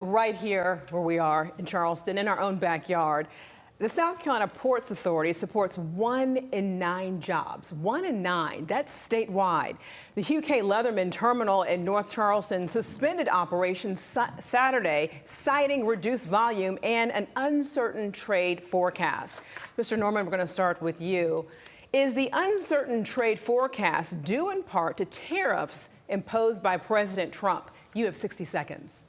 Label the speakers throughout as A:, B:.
A: Right here where we are in Charleston, in our own backyard, the South Carolina Ports Authority supports 1 in 9 jobs. 1 in 9, that's statewide. The Hugh K. Leatherman Terminal in North Charleston suspended operations Saturday, citing reduced volume and an uncertain trade forecast. Mr. Norman, we're going to start with you. Is the uncertain trade forecast due in part to tariffs imposed by President Trump? You have 60 seconds.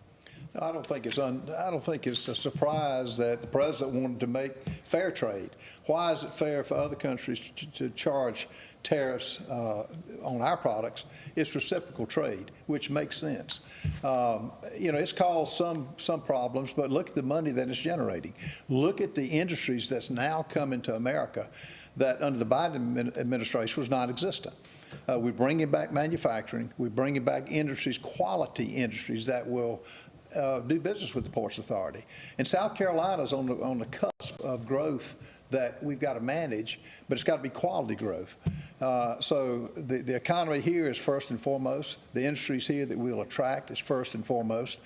B: I don't think it's a surprise that the president wanted to make fair trade. Why is it fair for other countries to charge tariffs on our products? It's reciprocal trade, which makes sense. It's caused some problems, but look at the money that it's generating. Look at the industries that's now coming to America that under the Biden administration was non-existent. We're bringing back manufacturing. We're bringing back industries, quality industries that will do business with the Ports Authority. And South Carolina's on the cusp of growth that we've got to manage, but it's got to be quality growth. So the economy here is first and foremost. The industries here that we'll attract is first and foremost.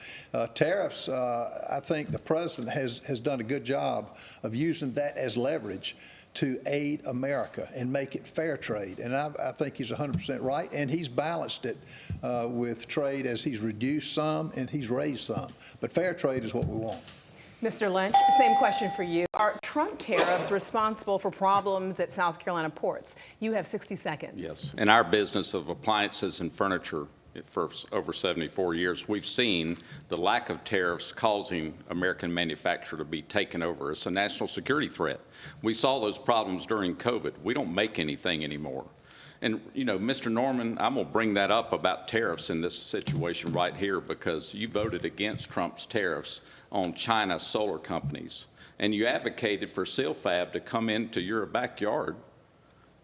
B: Tariffs, I think the president has done a good job of using that as leverage to aid America and make it fair trade. And I think he's 100% right, and he's balanced it with trade as he's reduced some and he's raised some. But fair trade is what we want.
A: Mr. Lynch, same question for you. Are Trump tariffs responsible for problems at South Carolina ports? You have 60 seconds.
C: Yes. In our business of appliances and furniture, for over 74 years, we've seen the lack of tariffs causing American manufacture to be taken over. It's a national security threat. We saw those problems during COVID. We don't make anything anymore. And, Mr. Norman, I'm going to bring that up about tariffs in this situation right here because you voted against Trump's tariffs on China solar companies. And you advocated for SilFab to come into your backyard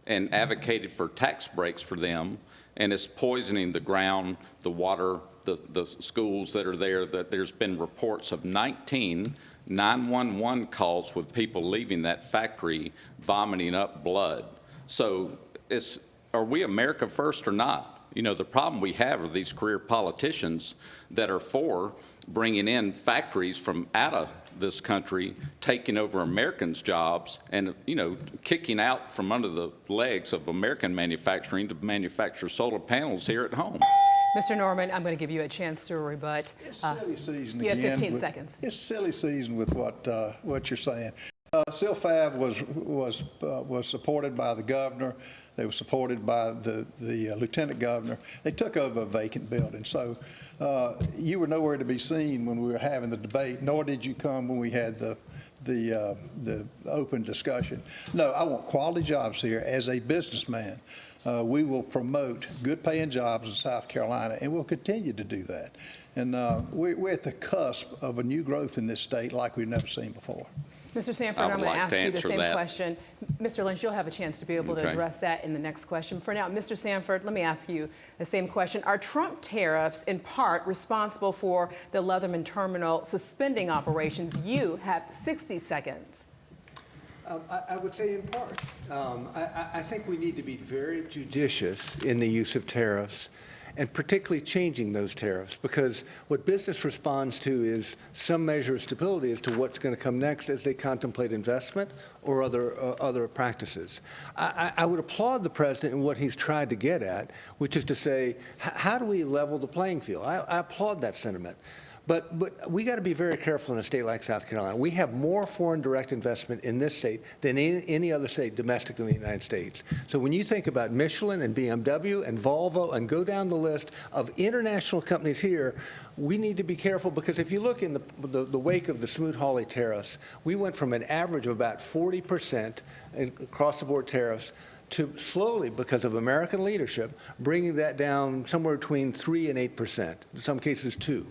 C: and advocated for tax breaks for them. And it's poisoning the ground, the water, the schools that are there. That there's been reports of 19 911 calls with people leaving that factory vomiting up blood. So are we America first or not? The problem we have are these career politicians that are for bringing in factories from out of this country, taking over Americans' jobs and, kicking out from under the legs of American manufacturing to manufacture solar panels here at home.
A: Mr. Norman, I'm going to give you a chance to rebut.
B: It's silly season
A: you
B: again.
A: have 15 seconds.
B: It's silly season with what you're saying. SilFab was supported by the governor. They were supported by the lieutenant governor. They took over a vacant building. So you were nowhere to be seen when we were having the debate, nor did you come when we had the open discussion. No, I want quality jobs here. As a businessman, we will promote good paying jobs in South Carolina, and we'll continue to do that. And we're at the cusp of a new growth in this state like we've never seen before.
A: Mr. Sanford, I'm going to ask you the same question. Mr. Lynch, you'll have a chance to be able to address that in the next question. For now, Mr. Sanford, let me ask you the same question. Are Trump tariffs in part responsible for the Leatherman Terminal suspending operations? You have 60 seconds.
D: I would say in part. I think we need to be very judicious in the use of tariffs, and particularly changing those tariffs, because what business responds to is some measure of stability as to what's going to come next as they contemplate investment or other practices. I would applaud the president in what he's tried to get at, which is to say, how do we level the playing field? I applaud that sentiment. But we got to be very careful in a state like South Carolina. We have more foreign direct investment in this state than any other state domestically in the United States. So when you think about Michelin and BMW and Volvo and go down the list of international companies here, we need to be careful, because if you look in the wake of the Smoot-Hawley tariffs, we went from an average of about 40% across-the-board tariffs to slowly, because of American leadership, bringing that down somewhere between 3 and 8%, in some cases 2%.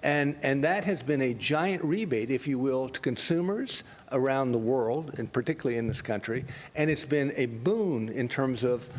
D: And that has been a giant rebate, if you will, to consumers around the world, and particularly in this country. And it's been a boon in terms of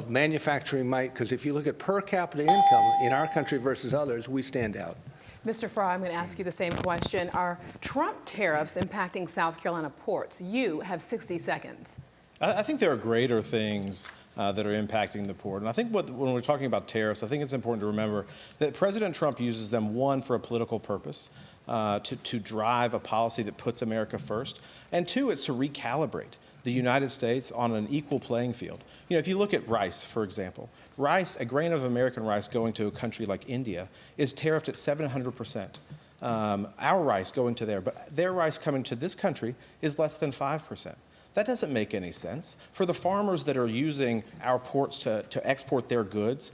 D: manufacturing might, because if you look at per capita income in our country versus others, we stand out.
A: Mr. Fry, I'm going to ask you the same question. Are Trump tariffs impacting South Carolina ports? You have 60 seconds.
E: I think there are greater things that are impacting the port. And I think when we're talking about tariffs, I think it's important to remember that President Trump uses them, one, for a political purpose, to drive a policy that puts America first, and two, it's to recalibrate the United States on an equal playing field. You know, if you look at rice, for example, rice, a grain of American rice going to a country like India is tariffed at 700%. Our rice going to there, but their rice coming to this country is less than 5%. That doesn't make any sense. For the farmers that are using our ports to export their goods,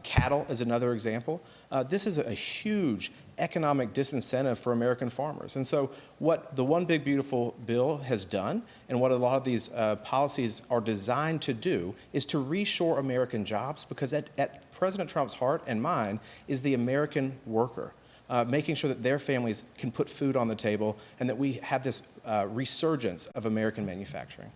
E: cattle is another example, this is a huge economic disincentive for American farmers. And so what the One Big Beautiful Bill has done, and what a lot of these policies are designed to do, is to reshore American jobs, because at President Trump's heart and mind is the American worker. Making sure that their families can put food on the table and that we have this resurgence of American manufacturing.